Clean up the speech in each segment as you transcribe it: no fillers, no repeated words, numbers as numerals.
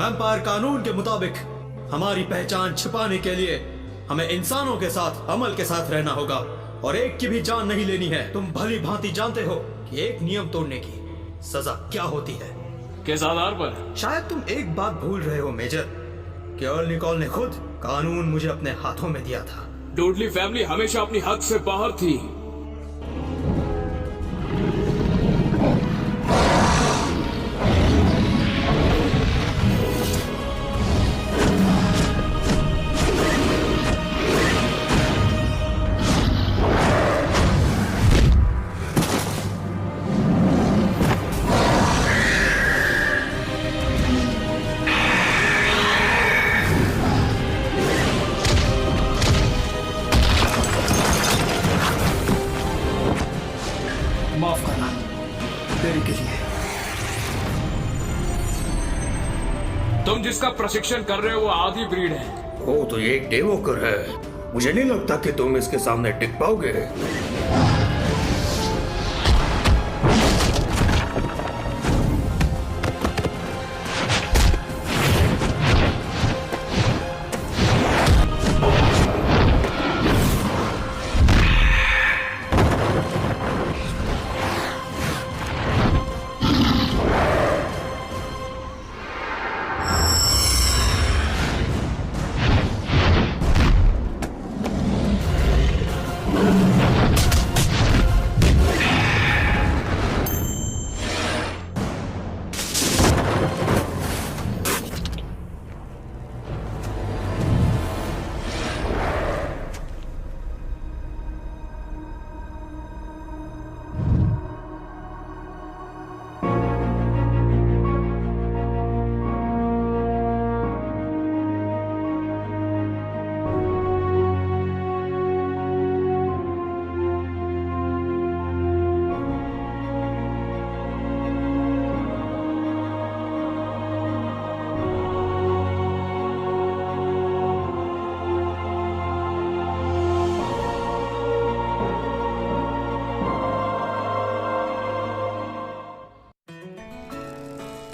Vampire कानून के मुताबिक हमारी पहचान छिपाने के लिए हमें इंसानों के साथ अमल के साथ रहना होगा और एक की भी जान नहीं लेनी है। तुम भली भांति जानते हो कि एक नियम तोड़ने की सजा क्या होती है। किस आधार पर? शायद तुम एक बात भूल रहे हो मेजर, केवल निकोल ने खुद कानून मुझे अपने हाथों में दिया था। डुडली फैमिली हमेशा अपनी हद से बाहर थी। माफ करना देरी के लिए। तुम जिसका प्रशिक्षण कर रहे हो वो आधी ब्रीड है। वो तो ये एक डेवोकर है, मुझे नहीं लगता कि तुम इसके सामने टिक पाओगे।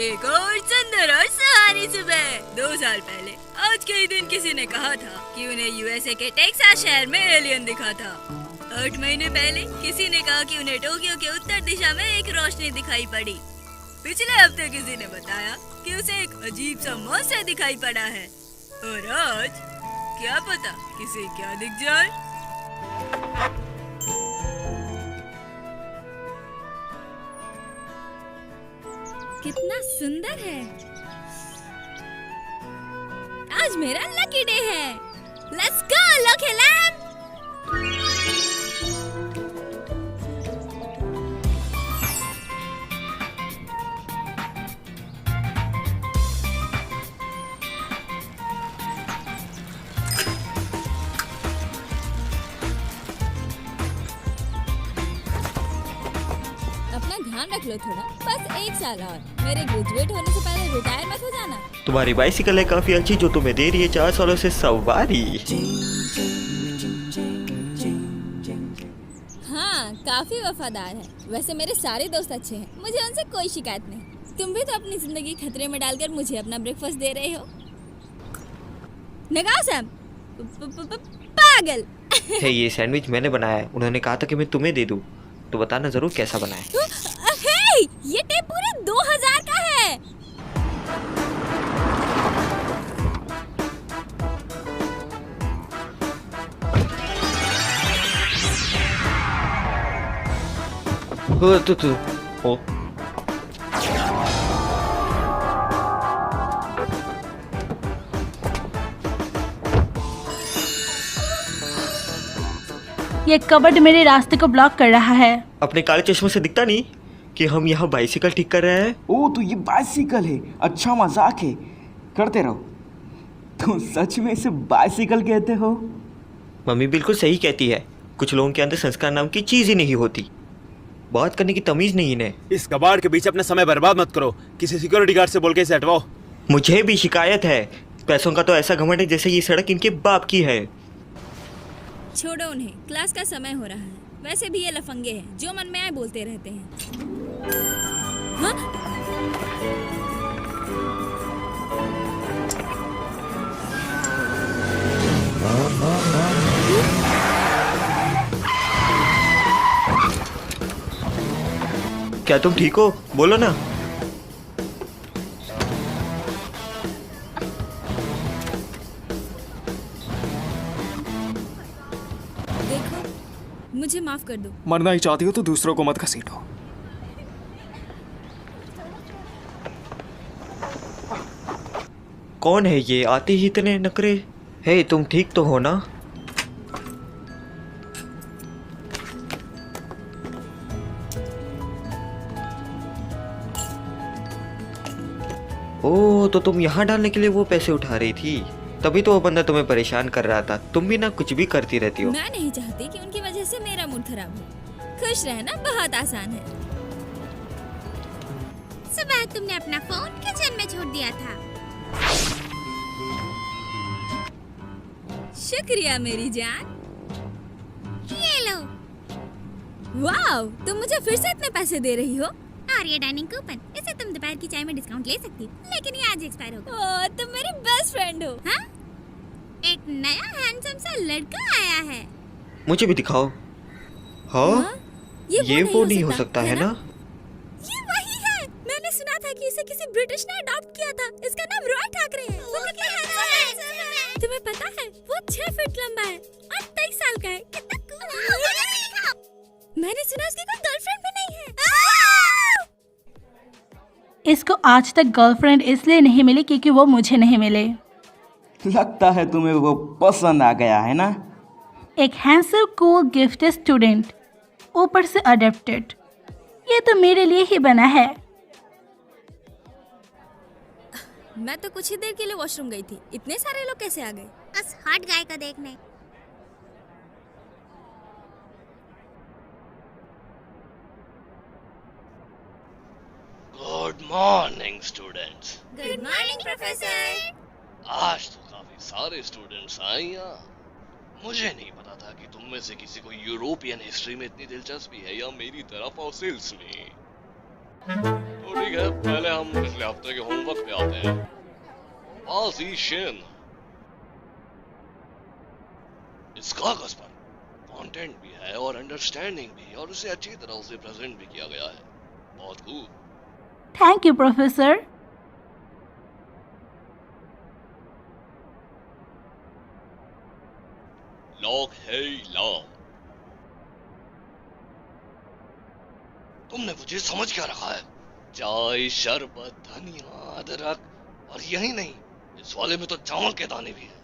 एक और सुंदर और सुहानी सुबह 2 साल पहले आज के ही दिन किसी ने कहा था कि उन्हें यूएसए के टेक्सास शहर में एलियन दिखा था। 8 महीने पहले किसी ने कहा कि उन्हें टोक्यो के उत्तर दिशा में एक रोशनी दिखाई पड़ी। पिछले हफ्ते किसी ने बताया कि उसे एक अजीब सा मॉन्स्टर दिखाई पड़ा है और आज क्या पता किसे क्या दिख जाए। कितना सुंदर है। आज मेरा लकी डे है। Let's go lucky lamp. अपना ध्यान रख लो थोड़ा, बस 1 साल और। मेरे ग्रेजुएट होने से पहले रिटायर मत हो जाना। तुम्हारी बाइसिकल है काफी अच्छी जो तुम्हें दे रही है 4 सालों से सवारी। हाँ, काफी वफादार है। वैसे मेरे सारे दोस्त अच्छे हैं, मुझे उनसे कोई शिकायत नहीं। तुम भी तो अपनी जिंदगी खतरे में डालकर मुझे अपना ब्रेकफास्ट दे रहे हो। नगाओ सैम, पागल। है ये सैंडविच मैंने बनाया है। उन्होंने कहा था कि मैं तुम्हें दे दूं, तो बताना जरूर कैसा बना है। हे, ये टेप पूरे 2000 का है। ओ ये कबर्ड मेरे रास्ते को ब्लॉक कर रहा है। अपने काले चश्मों से दिखता नहीं कि हम यहाँ बाइसिकल ठीक कर रहे हैं। ओ तो ये बाइसिकल है, अच्छा मजाक है, करते रहो। तुम सच में इसे बाइसिकल कहते हो? मम्मी बिल्कुल सही कहती है, कुछ लोगों के अंदर संस्कार नाम की चीज ही नहीं होती। बात करने की तमीज नहीं इन्हें। इस कबाड़ के बीच अपना समय बर्बाद मत करो, किसी सिक्योरिटी गार्ड से बोल के इसे हटवाओ। मुझे भी शिकायत है, पैसों का तो ऐसा घमंड है जैसे ये सड़क इनके बाप की है। छोड़ो उन्हें, क्लास का समय हो रहा है। वैसे भी ये लफंगे हैं, जो मन में आए बोलते रहते हैं। हाँ? क्या तुम ठीक हो? बोलो ना। देखो, मुझे माफ कर दो। मरना ही चाहती हो तो दूसरों को मत घसीटो। कौन है ये? आते ही इतने नखरे। हे, तुम ठीक तो हो ना? ओह, तो तुम यहाँ डालने के लिए वो पैसे उठा रही थी, तभी तो वो बंदा तुम्हें परेशान कर रहा था। तुम भी ना कुछ भी करती रहती हो। मैं नहीं चाहती कि उनकी वजह से मेरा मूड खराब हो। खुश रहना बहुत आसान है। सुबह तुमने अपना फोन किचन में छोड़ दिया था। शुक्रिया मेरी जान। ये लो। वाओ, तुम मुझे फिर से इतने पैसे दे रही हो? और ये डाइनिंग कूपन, इसे तुम दोपहर की चाय में डिस्काउंट ले सकती हो, लेकिन ये आज एक्सपायर होगा। ओह, तुम मेरी बेस्ट फ्रेंड हो। हाँ? एक नया हैंडसम सा लड़का आया है। मुझे भी दिखाओ। हाँ, हाँ? ये वो नहीं हो सकता है ना? ये वही है। मैंने सुना था कि इसे किसी ब्रिटिश ने अडॉप्ट किया था। इसका नाम रॉय ठाकरे है। वो कितना हैंडसम है। तुम्हें पता है वो 6 फीट लंबा है और 23 साल का है। कितना कूल है। मैंने सुना उसकी कोई गर्लफ्रेंड भी नहीं है। इसको आज तक गर्लफ्रेंड इसलिए नहीं मिली क्योंकि वो मुझे नहीं मिले। लगता है तुम्हें वो पसंद आ गया है ना? एक हैंडसम कूल गिफ्टेड स्टूडेंट, ऊपर से अडॉप्टेड। ये तो मेरे लिए ही बना है। मैं तो कुछ ही देर के लिए वॉशरूम गई थी। इतने सारे लोग कैसे आ गए? उस हॉट गाय को देखने। Good morning students. Good morning professor. आज तो काफी सारे स्टूडेंट्स आए यहाँ। मुझे नहीं पता था कि तुम में से किसी को यूरोपियन हिस्ट्री में इतनी दिलचस्पी है या मेरी तरह फॉसिल्स में। तो ठीक है, पहले हम पिछले हफ्ते के होमवर्क पे आते हैं। पाजीशन। इस कागज पर कंटेंट भी है और अंडरस्टैंडिंग भी, और उसे अच्छी तरह से प्रेजेंट भी किया गया है। बहुत खूब। Thank you professor. लॉक है लॉक। तुमने मुझे समझ क्या रखा है? चाय, शरबत, धनिया, अदरक, और यही नहीं, इस वाले में तो चावल के दाने भी हैं।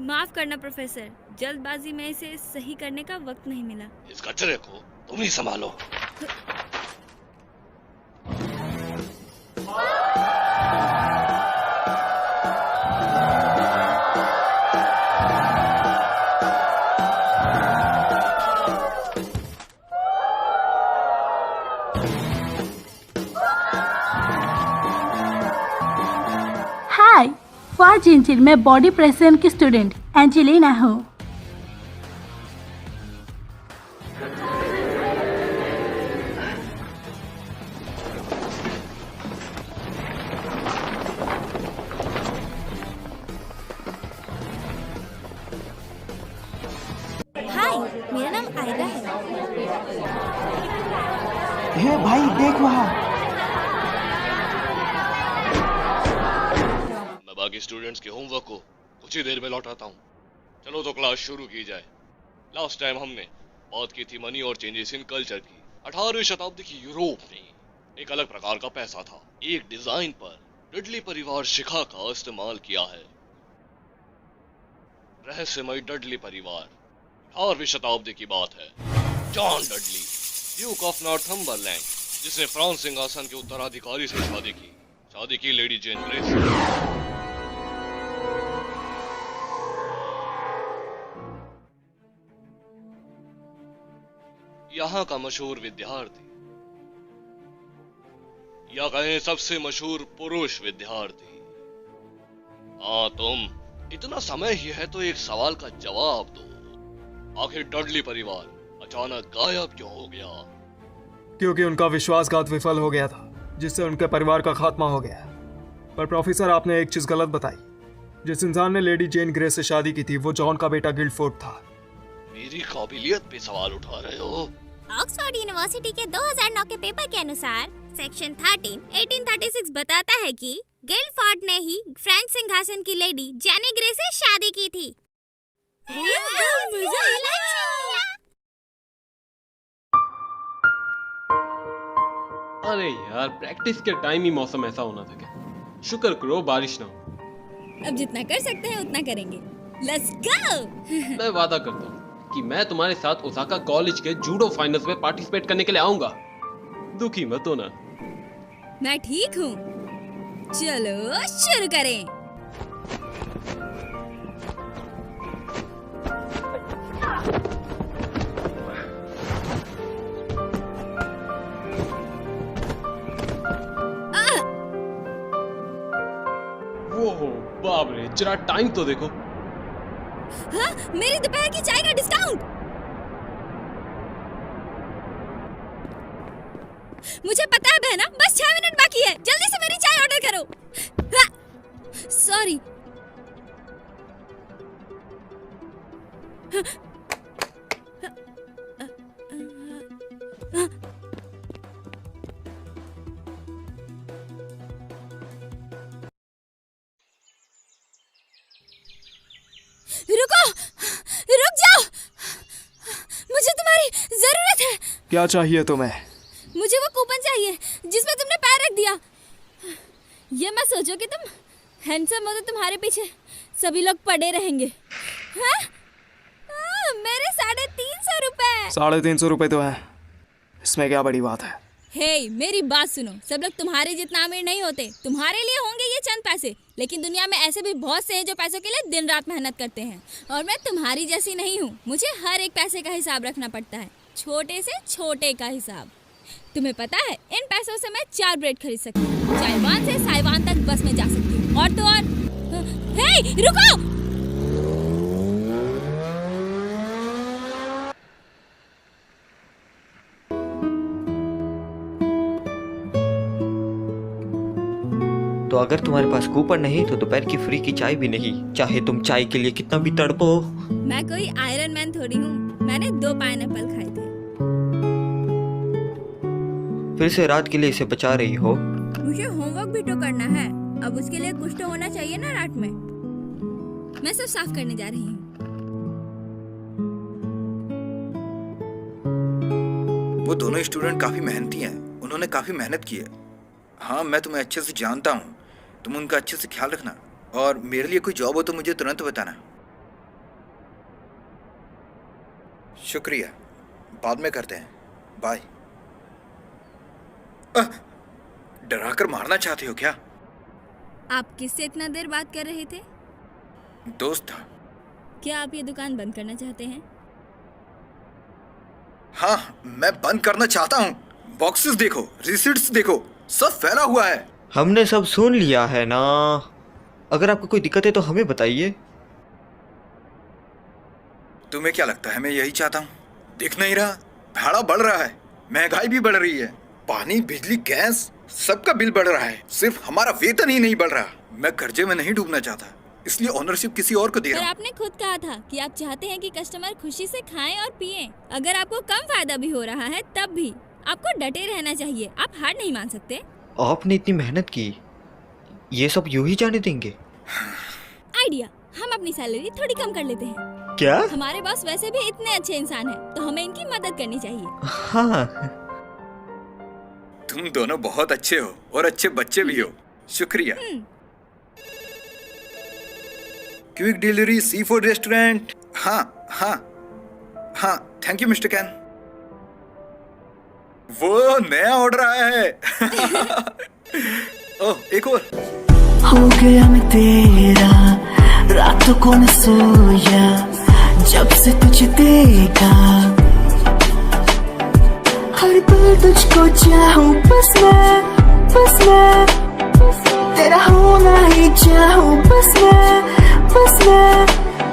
माफ करना प्रोफेसर, जल्दबाजी में इसे सही करने का वक्त नहीं मिला। इस कचरे को तुम ही संभालो। हाय, फाजिंचिल, मैं बॉडी प्रेजेंट की स्टूडेंट एंजेलिना हूँ। हाय, मेरा नाम आयरा है। हे भाई, देख वहाँ। मैं बाकी स्टूडेंट्स के होमवर्क को कुछ ही देर में लौटाता हूँ। चलो तो क्लास शुरू की जाए। लास्ट टाइम हमने बात की थी मनी और चेंजेस इन कल्चर की। 18वीं शताब्दी की यूरोप में एक अलग प्रकार का पैसा था। एक डिजाइन पर डडली परिवार शिखा का इस्तेमाल किया है। रहस्यमय डडली परिवार। 18वीं शताब्दी की बात है। John Dudley, Duke of Northumberland, जिसने फ्रांस सिंहासन के उत्तराधिकारी से शादी की लेडी जेन ग्रेस। यहाँ का मशहूर विद्यार्थी, या कहें सबसे मशहूर पुरुष विद्यार्थी। हाँ तुम, इतना समय ही है तो एक सवाल का जवाब दो। आखिर डडली परिवार अचानक गायब क्यों हो गया? क्योंकि उनका विश्वासघात विफल हो गया था, जिससे उनके परिवार का खात्मा हो गया। पर प्रोफेसर, आपने एक चीज गलत बताई। जिस इंसान ने लेडी जेन ग्रे से शादी की थी वो जॉन का बेटा गिल्डफोर्ड था। मेरी काबिलियत पे सवाल उठा रहे हो? ऑक्सफोर्ड यूनिवर्सिटी के 2009 के पेपर के अनुसार सेक्शन 13 1836 बताता है कि गिल्डफोर्ड ने ही फ्रेंच सिंहासन की लेडी जेनी ग्रे से शादी की थी। अरे यार, प्रैक्टिस के टाइम ही मौसम ऐसा होना था क्या? शुक्र करो बारिश ना हो। अब जितना कर सकते हैं उतना करेंगे। Let's go. मैं वादा करता हूँ कि मैं तुम्हारे साथ ओसाका कॉलेज के जूडो फाइनल्स में पार्टिसिपेट करने के लिए आऊंगा। दुखी मत होना। मैं ठीक हूँ। चलो शुरू करें। ओहो बाप रे, जरा टाइम तो देखो। हाँ, मेरी दोपहर की चाय का डिस्काउंट। मुझे पता है बहना, बस 6 मिनट बाकी है। जल्दी से मेरी चाय ऑर्डर करो। सॉरी। रुको, रुक जाओ। मुझे तुम्हारी जरूरत है। क्या चाहिए तुम्हें? मुझे वो कूपन चाहिए जिसमें तुमने पैर रख दिया। ये मत सोचो कि तुम हैंडसम हो तो तुम्हारे पीछे सभी लोग पड़े रहेंगे। हाँ? मेरे 350 रुपए। 350 रुपए तो है, इसमें क्या बड़ी बात है? हे, मेरी बात सुनो। सब लोग तुम्हारे जितना अमीर नहीं होते। तुम्हारे लिए होंगे ये चंद पैसे, लेकिन दुनिया में ऐसे भी बहुत से हैं जो पैसों के लिए दिन रात मेहनत करते हैं। और मैं तुम्हारी जैसी नहीं हूँ। मुझे हर एक पैसे का हिसाब रखना पड़ता है, छोटे से छोटे का हिसाब। तुम्हें पता है, इन पैसों से मैं 4 ब्रेड खरीद सकती हूँ। चाइवान से साइवान तक बस में जा सकती हूँ। और तो और। हे, रुको। तो अगर तुम्हारे पास कूपन नहीं तो दोपहर की फ्री की चाय भी नहीं, चाहे तुम चाय के लिए कितना भी तड़पो। मैं कोई आयरन मैन थोड़ी हूँ। मैंने 2 पाइनएप्पल खाए थे। फिर से रात के लिए इसे बचा रही हो। मुझे होमवर्क भी तो करना है। अब उसके लिए कुछ तो होना चाहिए ना रात में। मैं सब साफ करने जा रही हूँ। वो दोनों स्टूडेंट काफी मेहनती हैं। उन्होंने काफी मेहनत की है। हाँ, मैं तुम्हें अच्छे से जानता हूँ। तुम उनका अच्छे से ख्याल रखना, और मेरे लिए कोई जॉब हो तो मुझे तुरंत बताना। शुक्रिया, बाद में करते हैं। बाय। डराकर मारना चाहते हो क्या? आप किससे इतना देर बात कर रहे थे? दोस्त था। क्या आप ये दुकान बंद करना चाहते हैं? हाँ, मैं बंद करना चाहता हूँ। बॉक्सेस देखो, रिसीट्स देखो, सब फैला हुआ है। हमने सब सुन लिया है ना। अगर आपको कोई दिक्कत है तो हमें बताइए। तुम्हें क्या लगता है मैं यही चाहता हूँ? दिख नहीं रहा? भाड़ा बढ़ रहा है, महंगाई भी बढ़ रही है, पानी, बिजली, गैस, सबका बिल बढ़ रहा है। सिर्फ हमारा वेतन ही नहीं बढ़ रहा। मैं कर्जे में नहीं डूबना चाहता, इसलिए ओनरशिप किसी और को दे रहा हूँ। आपने खुद कहा था कि आप चाहते हैं कि कस्टमर खुशी से खाएं और पिएं। अगर आपको कम फायदा भी हो रहा है तब भी आपको डटे रहना चाहिए। आप हार नहीं मान सकते। आपने इतनी मेहनत की, ये सब यूं ही जाने देंगे? आइडिया, हम अपनी सैलरी थोड़ी कम कर लेते हैं। क्या? हमारे बॉस वैसे भी इतने अच्छे इंसान हैं, तो हमें इनकी मदद करनी चाहिए। हाँ। तुम दोनों बहुत अच्छे हो और अच्छे बच्चे भी हो। शुक्रिया। Quick delivery sea food restaurant. हाँ हाँ हाँ, थैंक यू मिस्टर कैन। वो नया ऑर्डर आया है। ओह, एक और। हो गया मैं तेरा, रातों को न सोया जब से तुझे देखा। हर पल तुझको चाहूं, बस मैं तेरा होना ही चाहूं, बस मैं